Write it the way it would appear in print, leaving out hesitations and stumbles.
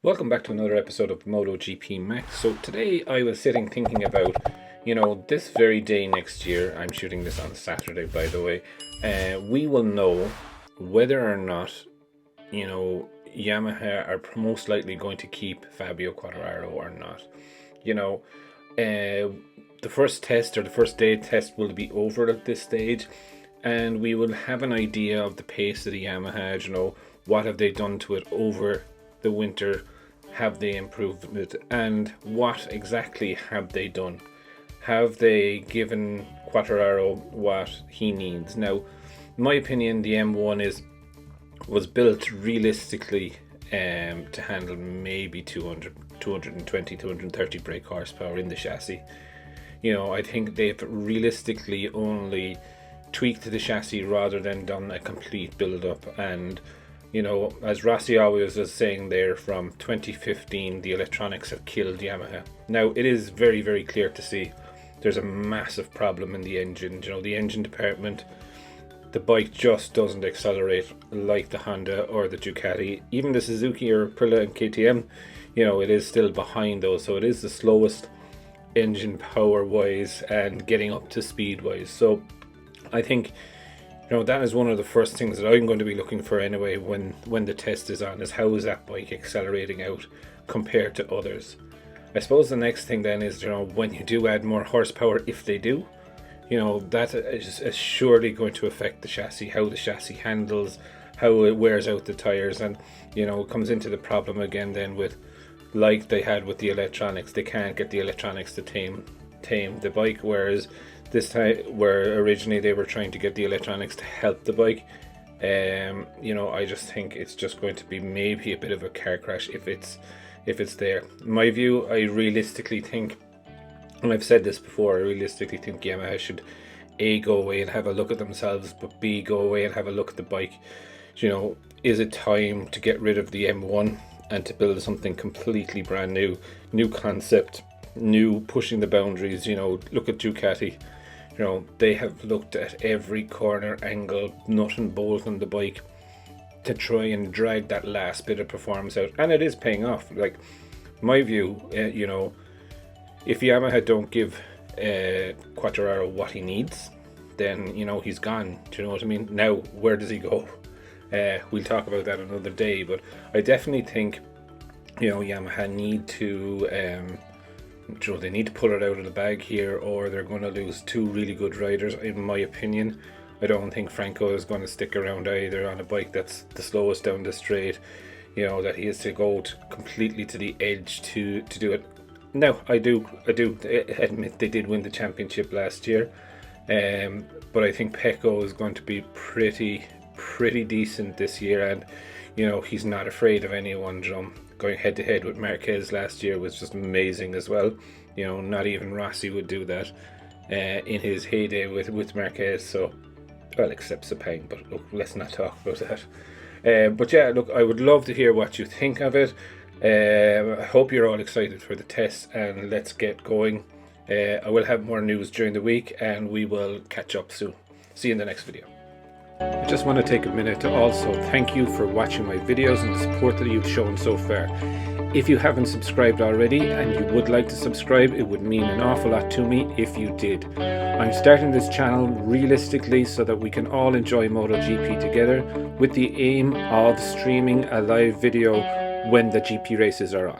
Welcome back to another episode of MotoGP Mac. So today I was sitting thinking about, this very day next year, I'm shooting this on Saturday by the way, we will know whether or not, Yamaha are most likely going to keep Fabio Quartararo or not. The first test or the first day test will be over at this stage, and we will have an idea of the pace of the Yamaha, what have they done to it over the winter, have they improved it, and what exactly have they done? Have they given Quartararo what he needs? Now, in my opinion, the M1 was built realistically to handle maybe 220, 230 brake horsepower in the chassis. I think they've realistically only tweaked the chassis rather than done a complete build-up. And as Rossi always was saying there, from 2015 the electronics have killed Yamaha. Now it is very, very clear to see there's a massive problem in the engine. The engine department, the bike just doesn't accelerate like the Honda or the Ducati. Even the Suzuki or Aprilia and KTM, it is still behind those. So it is the slowest engine power wise and getting up to speed wise. So I think that is one of the first things that I'm going to be looking for anyway when the test is on, is how is that bike accelerating out compared to others. I suppose the next thing then is, when you do add more horsepower, if they do, that is surely going to affect the chassis, how the chassis handles, how it wears out the tires, and it comes into the problem again then with, like they had with the electronics, they can't get the electronics to tame the bike, whereas this time, where originally they were trying to get the electronics to help the bike, I just think it's just going to be maybe a bit of a car crash if it's there. In my view, I realistically think, and I've said this before, I realistically think Yamaha should A, go away and have a look at themselves, but B, go away and have a look at the bike. Is it time to get rid of the M1 and to build something completely brand new concept, new, pushing the boundaries? Look at Ducati. They have looked at every corner angle, nut and bolt on the bike to try and drag that last bit of performance out, and it is paying off. Like, my view, if Yamaha don't give Quartararo what he needs, then he's gone. Do you know what I mean? Now, where does he go? We'll talk about that another day, but I definitely think Yamaha need to they need to pull it out of the bag here, or they're going to lose two really good riders, in my opinion. I don't think Franco is going to stick around either on a bike that's the slowest down the straight. That he has to go completely to the edge to do it. Now, I do admit they did win the championship last year, but I think Pecco is going to be pretty decent this year, and he's not afraid of anyone. Going head to head with Marquez last year was just amazing as well. Not even Rossi would do that in his heyday with Marquez. So, well, except Sepang, but look, let's not talk about that. But yeah, look, I would love to hear what you think of it. I hope you're all excited for the test, and let's get going. I will have more news during the week, and we will catch up soon. See you in the next video. I just want to take a minute to also thank you for watching my videos and the support that you've shown so far. If you haven't subscribed already and you would like to subscribe, it would mean an awful lot to me if you did. I'm starting this channel realistically so that we can all enjoy MotoGP together, with the aim of streaming a live video when the GP races are on.